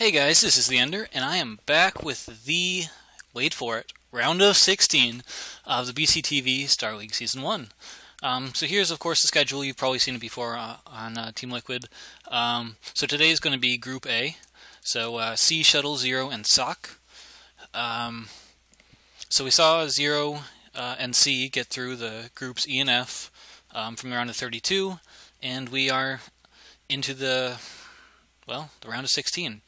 Hey guys, this is TheEnder, and I am back with the, wait for it, round of 16 of the BCTV Star League Season 1. So here's, of course, the schedule. You've probably seen it before on Team Liquid. So today is going to be Group A. So C, Shuttle, Zero, and Ssak. So we saw Zero and C get through the groups E and F from the round of 32, and we are into the round of 16.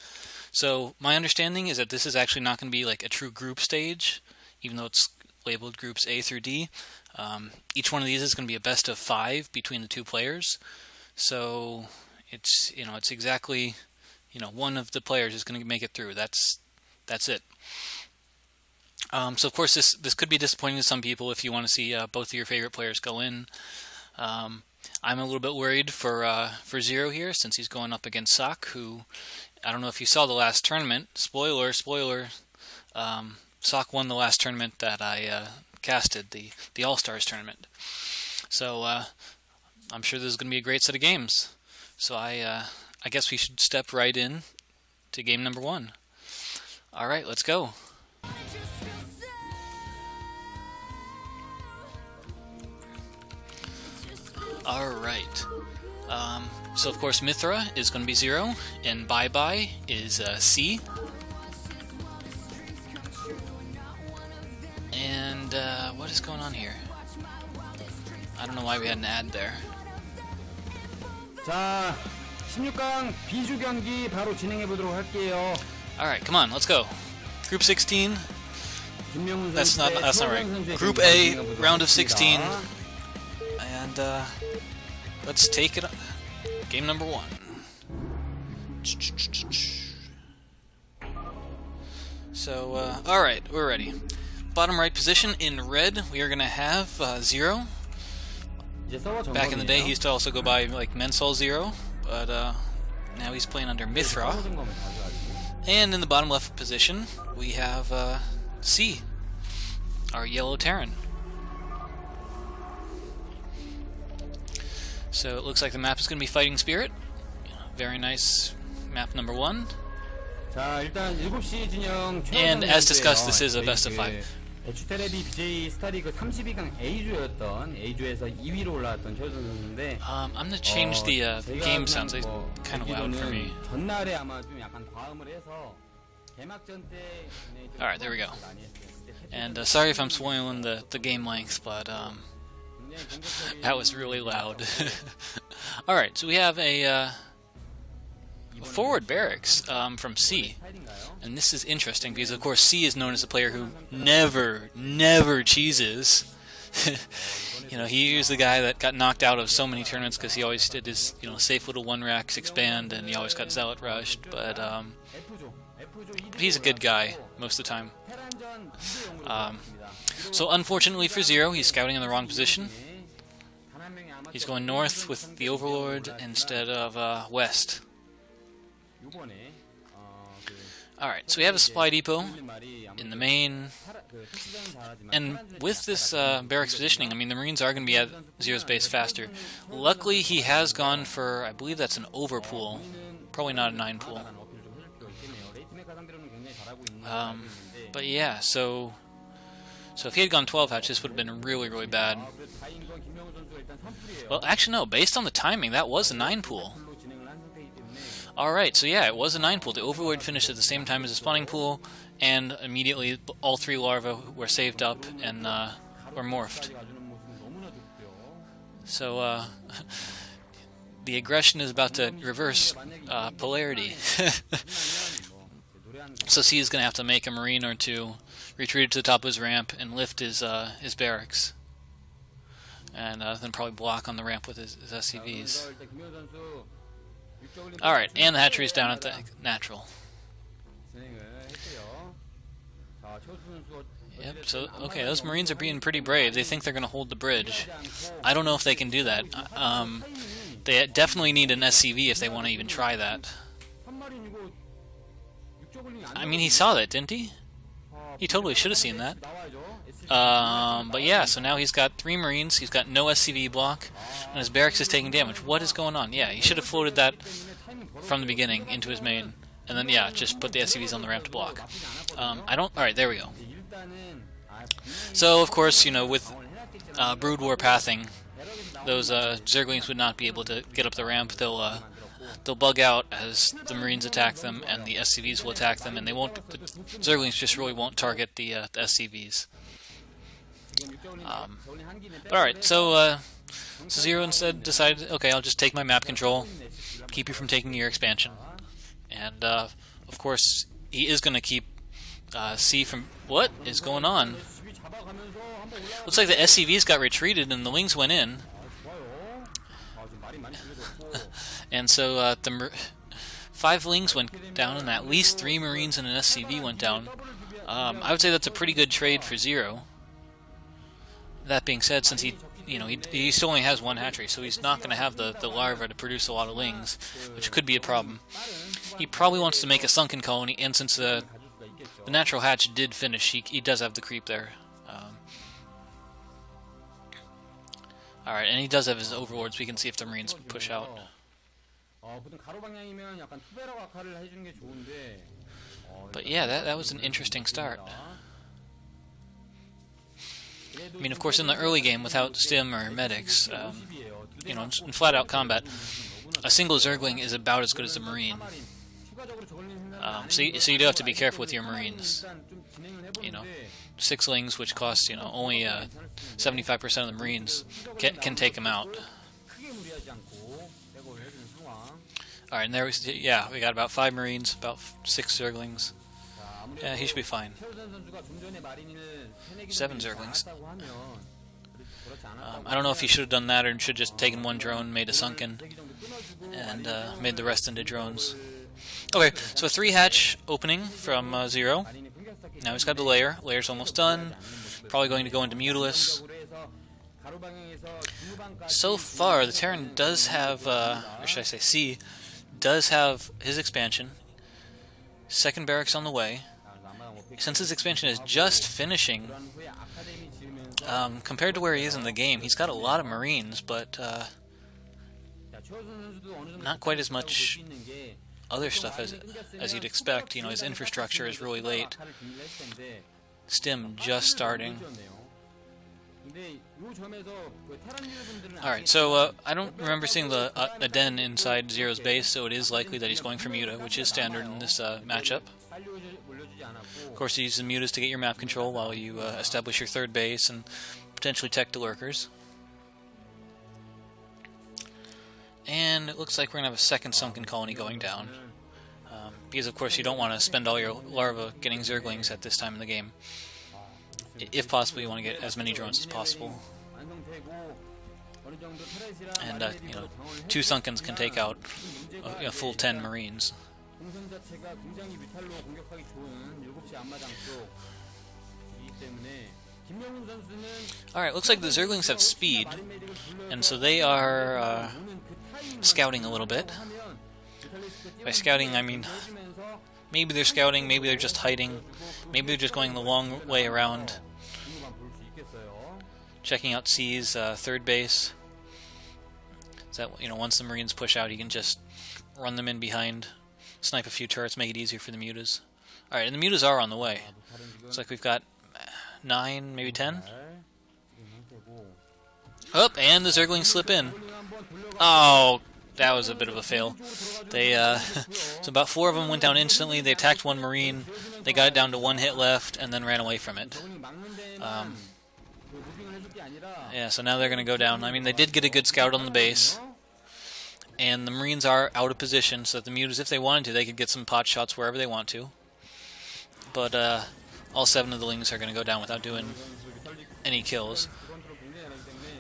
So my understanding is that this is actually not going to be like a true group stage, even though it's labeled groups A through D. Each one of these is going to be a best of 5 between the two players. So it's exactly one of the players is going to make it through. That's it. So of course this could be disappointing to some people if you want to see both of your favorite players go in. I'm a little bit worried for Zero here, since he's going up against Ssak, who, I don't know if you saw the last tournament. Spoiler. Ssak won the last tournament that I casted, the All-Stars tournament. So I'm sure this is going to be a great set of games. So I guess we should step right in to game number 1. All right, let's go. Alright, so of course Mithra is going to be Zero, and Bye Bye is C. And what is going on here? I don't know why we had an ad there. 자, 16강 비주 경기 바로 진행해 보도록 할게요. Alright, come on, let's go. Group 16. That's not right. Group A, round of 16. And let's take it. Game number 1. So, alright, we're ready. Bottom right position in red, we are going to have Zero. Back in the day, he used to also go by like Mensol Zero, but now he's playing under Mithra. And in the bottom left position, we have C, our yellow Terran. So it looks like the map is going to be Fighting Spirit. Very nice map number 1. And as discussed, this is a best of 5. I'm going to change the game sounds. It's kind of loud for me. Alright, there we go. And sorry if I'm spoiling the game length, but that was really loud. Alright, so we have a forward barracks from C. And this is interesting because, of course, C is known as a player who never cheeses. He was the guy that got knocked out of so many tournaments because he always did his safe little 1-racks expand, and he always got Zealot rushed. But he's a good guy most of the time. So unfortunately for Zero, he's scouting in the wrong position. He's going north with the Overlord instead of west. Alright, so we have a supply depot in the main, and with this barracks positioning, I mean, the Marines are going to be at Zero's base faster. Luckily, he has gone for, I believe that's an overpool, probably not a 9 pool. But yeah, so if he had gone 12 hatch, this would have been really bad. Well, actually no, based on the timing, that was a 9 pool. Alright, so yeah, it was a 9 pool. The Overlord finished at the same time as the spawning pool, and immediately all 3 larvae were saved up and were morphed. So the aggression is about to reverse polarity. So C is going to have to make a Marine or 2, retreat to the top of his ramp, and lift his barracks. And then probably block on the ramp with his SCVs. Alright, and the hatchery is down at the natural. Yep, so, okay, those Marines are being pretty brave. They think they're going to hold the bridge. I don't know if they can do that. They definitely need an SCV if they want to even try that. I mean, he saw that, didn't he? He totally should have seen that. But yeah, so now he's got 3 Marines, he's got no SCV block, and his barracks is taking damage. What is going on? Yeah, he should have floated that from the beginning into his main. and then yeah, just put the SCVs on the ramp to block. I don't. All right, there we go. So of course, you know, with Brood War pathing, those Zerglings would not be able to get up the ramp. They'll bug out as the Marines attack them, and the SCVs will attack them, and they won't. The Zerglings just really won't target the SCVs. But all right, so Zero instead decided, okay, I'll just take my map control, keep you from taking your expansion, and of course he is going to keep C from. What is going on? Looks like the SCVs got retreated and the wings went in. And so the 5 wings went down, and at least 3 Marines and an SCV went down. I would say that's a pretty good trade for Zero. That being said, since he still only has 1 hatchery, so he's not going to have the larva to produce a lot of wings, which could be a problem. He probably wants to make a sunken colony, and since the natural hatch did finish, he does have the creep there. Alright, and he does have his overlords. We can see if the Marines push out. But yeah, that was an interesting start. I mean, of course, in the early game, without stim or medics, you know, in flat-out combat, a single Zergling is about as good as a Marine. So you do have to be careful with your Marines. You know, 6lings, which cost, you know, only 75% of the Marines, can take them out. All right, and there we got about 5 Marines, about 6 Zerglings. Yeah, he should be fine. 7 Zerglings. I don't know if he should have done that or should have just taken 1 drone, made a sunken, and made the rest into drones. Okay, so a 3-hatch opening from Zero. Now he's got the lair. Lair's almost done. Probably going to go into Mutilus. So far, the Terran does have, or should I say C, does have his expansion. 2nd barracks on the way. Since his expansion is just finishing, compared to where he is in the game, he's got a lot of Marines, but not quite as much other stuff as you'd expect. You know, his infrastructure is really late. Stim just starting. Alright, so I don't remember seeing a den inside Zero's base, so it is likely that he's going for Muta, which is standard in this matchup. Of course, you use the Mutas to get your map control while you establish your 3rd base and potentially tech the lurkers. And it looks like we're going to have a 2nd sunken colony going down. Because, of course, you don't want to spend all your larvae getting Zerglings at this time in the game. If possible, you want to get as many drones as possible. And, you know, 2 sunkens can take out a full 10 Marines. Alright, looks like the Zerglings have speed, and so they are scouting a little bit. By scouting, I mean, maybe they're scouting, maybe they're just hiding, maybe they're just going the long way around. Checking out C's 3rd base. So that, you know, once the Marines push out, he can just run them in behind, snipe a few turrets, make it easier for the Mutas. Alright, and the Mutas are on the way. Looks like we've got 9, maybe 10. Oh, and the Zerglings slip in. Oh, that was a bit of a fail. They, so about 4 of them went down instantly. They attacked 1 Marine. They got it down to 1 hit left, and then ran away from it. Yeah, so now they're going to go down. I mean, they did get a good scout on the base. And the Marines are out of position, so that the Mutas, if they wanted to, they could get some pot shots wherever they want to. But all 7 of the Lings are going to go down without doing any kills.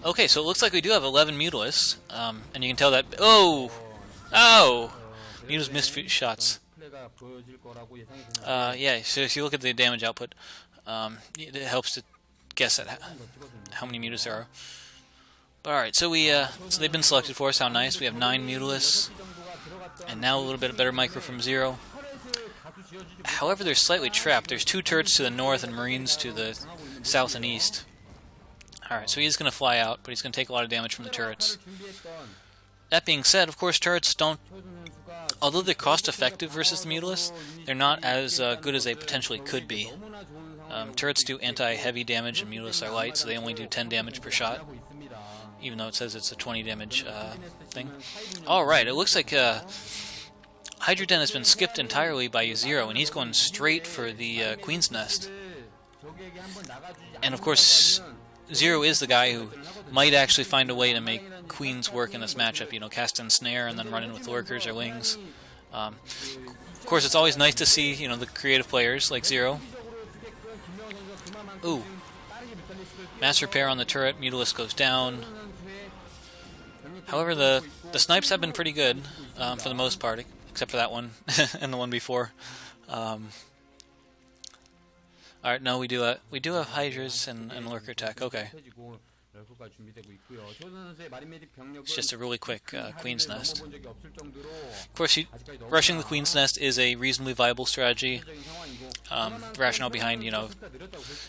Okay, so it looks like we do have 11 Mutalists, and you can tell that... Oh! Oh! Mutas missed shots. Yeah, so if you look at the damage output, it helps to guess at how many Mutas there are. But alright, so so they've been selected for us, how nice. We have 9 Mutalists, and now a little bit better micro from Zero. However, they're slightly trapped. There's 2 turrets to the north and Marines to the south and east. Alright, so he's going to fly out, but he's going to take a lot of damage from the turrets. That being said, of course, turrets don't although they're cost-effective versus the Mutalisk, they're not as good as they potentially could be. Turrets do anti-heavy damage and Mutalisks are light, so they only do 10 damage per shot, even though it says it's a 20 damage thing. Alright, it looks like Hydra Den has been skipped entirely by Zero, and he's going straight for the Queen's Nest. And of course, Zero is the guy who might actually find a way to make Queens work in this matchup, you know, cast in Snare and then run in with Lurkers or Wings. Of course, it's always nice to see, you know, the creative players like Zero. Ooh. Mass repair on the turret, Mutalisk goes down. However, the snipes have been pretty good, for the most part, except for that one, and the one before. Alright, no, we do have Hydras and Lurker tech, okay. It's just a really quick Queen's Nest. Of course, rushing the Queen's Nest is a reasonably viable strategy. The rationale behind, you know,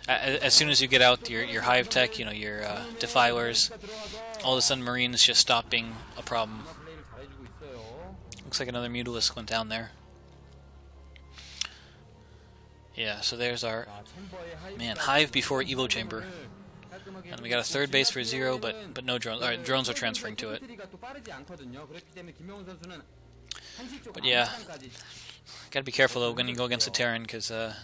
as soon as you get out your Hive tech, you know, your Defilers, all of a sudden Marines just stop being a problem. Looks like another Mutalisk went down there. Yeah, so there's our, man, Hive before Evo Chamber. And we got a third base for Zero, but no drones. Alright, drones are transferring to it. But yeah, gotta be careful though when you go against a Terran, because if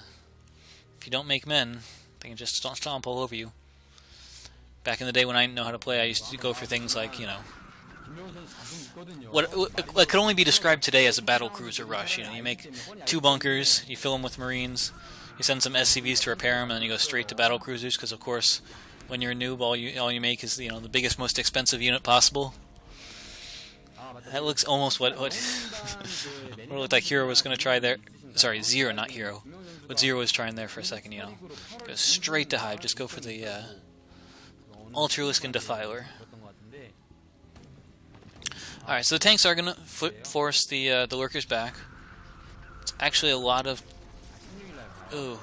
you don't make men, they can just stomp all over you. Back in the day when I didn't know how to play, I used to go for things like, you know, what could only be described today as a battle cruiser rush. You know, you make 2 bunkers, you fill them with Marines, you send some SCVs to repair them, and then you go straight to battle cruisers, because of course, when you're a noob, all you make is, you know, the biggest, most expensive unit possible. That looks almost what what it looked like Hero was going to try there. Sorry, Zero, not Hero. What Zero was trying there for a second, you know. Go straight to Hive, just go for the Ultralisk and Defiler. Alright, so the tanks are going to force the Lurkers back. It's actually a lot of... Ooh.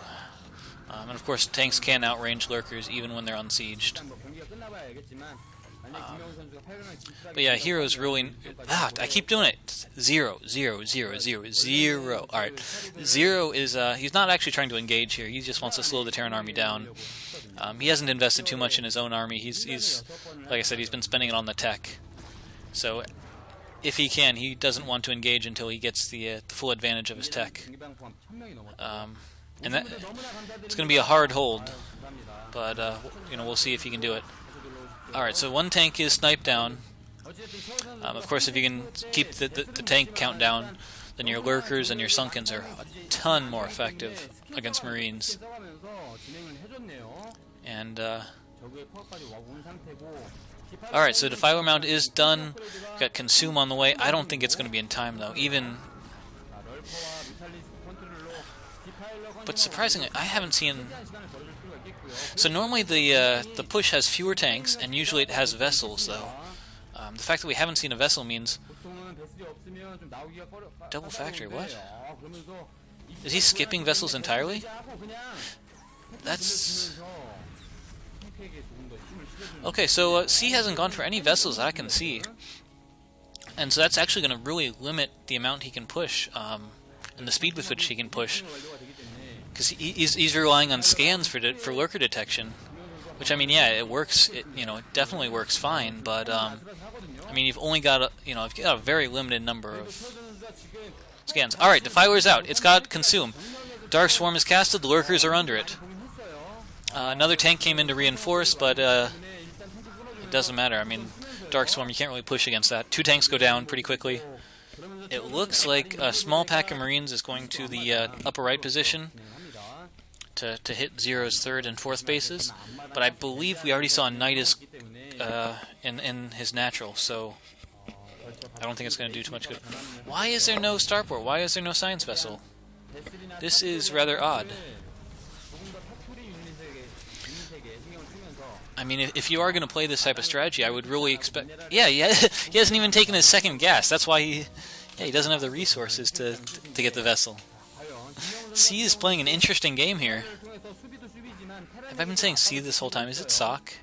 And of course, tanks can outrange Lurkers even when they're unsieged. But yeah, Hero's really... I keep doing it! 0, 0, 0, 0, 0. Alright, Zero is... he's not actually trying to engage here. He just wants to slow the Terran army down. He hasn't invested too much in his own army. He's like I said, he's been spending it on the tech. So, if he can, he doesn't want to engage until he gets the full advantage of his tech. And that it's going to be a hard hold, but you know, we'll see if he can do it. All right, so one tank is sniped down. Of course, if you can keep the tank count down, then your Lurkers and your Sunkens are a ton more effective against Marines. And all right, so the Defiler Mount is done. Got Consume on the way. I don't think it's going to be in time though. But surprisingly, I haven't seen... So normally the push has fewer tanks, and usually it has vessels, though. The fact that we haven't seen a vessel means... Double factory, what? Is he skipping vessels entirely? That's... Okay, so C hasn't gone for any vessels that I can see. And so that's actually going to really limit the amount he can push, and the speed with which he can push. Because he's relying on scans for lurker detection, which, I mean, yeah, it works. It definitely works fine. But I mean, you've only got you've got a very limited number of scans. All right, Defiler's out. It's got Consume. Dark Swarm is casted. The lurkers are under it. Another tank came in to reinforce, but it doesn't matter. I mean, Dark Swarm, you can't really push against that. 2 tanks go down pretty quickly. It looks like a small pack of Marines is going to the upper right position to hit Zero's 3rd and 4th bases, but I believe we already saw Nidus in his natural, so I don't think it's going to do too much good. Why is there no starport? Why is there no science vessel? This is rather odd. I mean, if you are going to play this type of strategy, I would really expect... Yeah, he hasn't even taken his 2nd gas. That's why he doesn't have the resources to get the vessel. C is playing an interesting game here. Have I been saying C this whole time? Is it Ssak?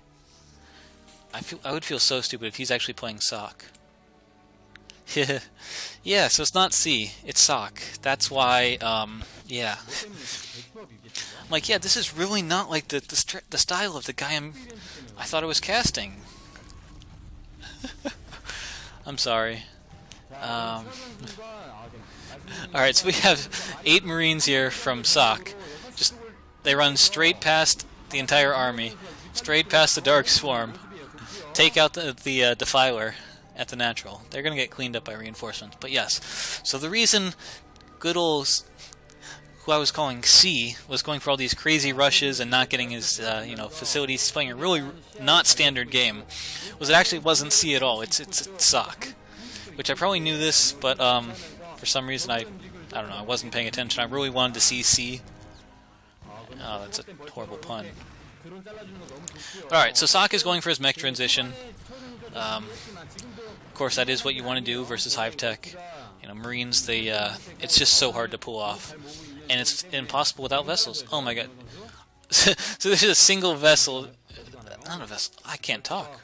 I would feel so stupid if he's actually playing Ssak. Yeah, so it's not C, it's Ssak. That's why, yeah. I'm like, yeah, this is really not like the style of the guy I thought I was casting. I'm sorry. Alright, so we have 8 Marines here from Ssak. They run straight past the entire army, straight past the Dark Swarm, take out the Defiler at the natural. They're going to get cleaned up by reinforcements, but yes. So the reason good old, who I was calling C, was going for all these crazy rushes and not getting his facilities, playing a really not standard game, was it actually wasn't C at all. It's Ssak, which I probably knew this, but for some reason I don't know, I wasn't paying attention. I really wanted to see C. Oh, that's a horrible pun. Alright, so Ssak is going for his mech transition. Of course, that is what you want to do versus Hive Tech. You know, Marines, it's just so hard to pull off. And it's impossible without vessels. Oh my god. So this is a single vessel. Not a vessel. I can't talk.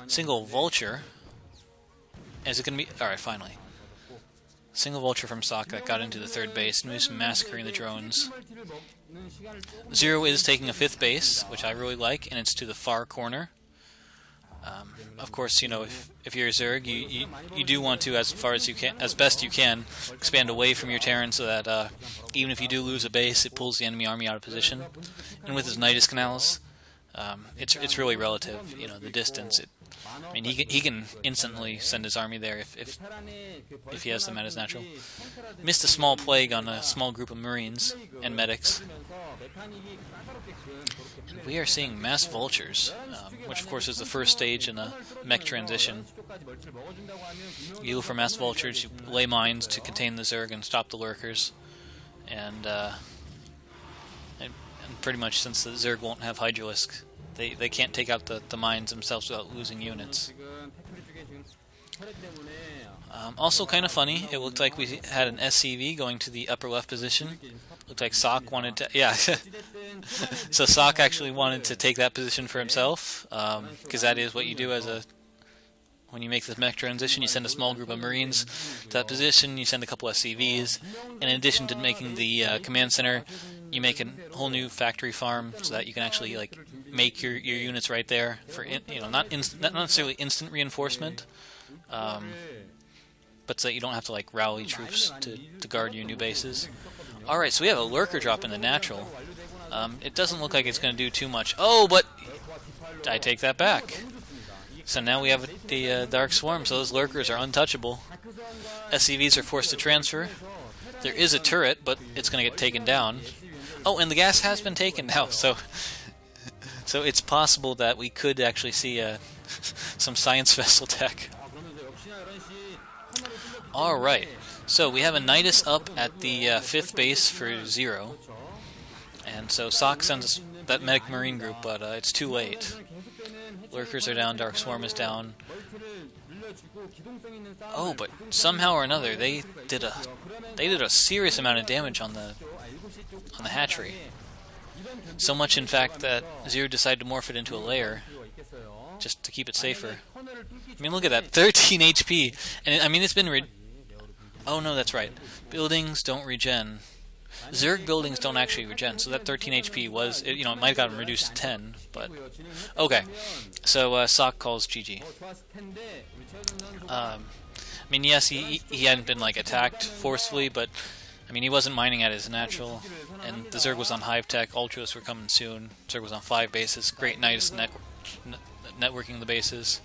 Single vulture. Is it going to be... Alright, finally. Single vulture from Ssak that got into the 3rd base. And was massacring the drones. Zero is taking a 5th base, which I really like, and it's to the far corner. Of course, you know, if you're a Zerg, you do want to, as far as you can, as best you can, expand away from your Terran so that even if you do lose a base, it pulls the enemy army out of position. And with his Nidus Canals, it's really relative, you know, the distance. I mean, he can instantly send his army there if he has them at his natural. Missed a small plague on a small group of Marines and medics. And we are seeing mass vultures, which of course is the first stage in a mech transition. You go for mass vultures, you lay mines to contain the Zerg and stop the lurkers. And pretty much since the Zerg won't have Hydralisk, they can't take out the mines themselves without losing units. Also kind of funny, it looked like we had an SCV going to the upper left position. Looked like Ssak wanted to... Yeah, so Ssak actually wanted to take that position for himself, because that is what you do as a... When you make this mech transition, you send a small group of Marines to that position, you send a couple SCVs, and in addition to making the command center, you make a whole new factory farm so that you can actually like make your units right there for not necessarily instant reinforcement, but so that you don't have to like rally troops to guard your new bases. All right, so we have a lurker drop in the natural. It doesn't look like it's going to do too much. Oh, but I take that back. So now we have the Dark Swarm, so those lurkers are untouchable. SCVs are forced to transfer. There is a turret, but it's going to get taken down. Oh, and the gas has been taken now, so it's possible that we could actually see some science vessel tech. Alright, so we have a Nidus up at the 5th base for 0. And so Ssak sends us that medic marine group, but it's too late. Lurkers are down, Dark Swarm is down. Oh, but somehow or another they did a serious amount of damage on the hatchery. So much, in fact, that Zero decided to morph it into a layer just to keep it safer. I mean, look at that, 13 HP, and I mean it's been oh no, that's right. Buildings don't regen. Zerg buildings don't actually regen, so that 13 HP was, it might have gotten reduced to 10, but... Okay, so Ssak calls GG. I mean, yes, he hadn't been, like, attacked forcefully, but, I mean, he wasn't mining at his natural, and the Zerg was on Hive Tech, Ultras were coming soon, Zerg was on 5 bases, great Nidus networking the bases.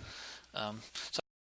So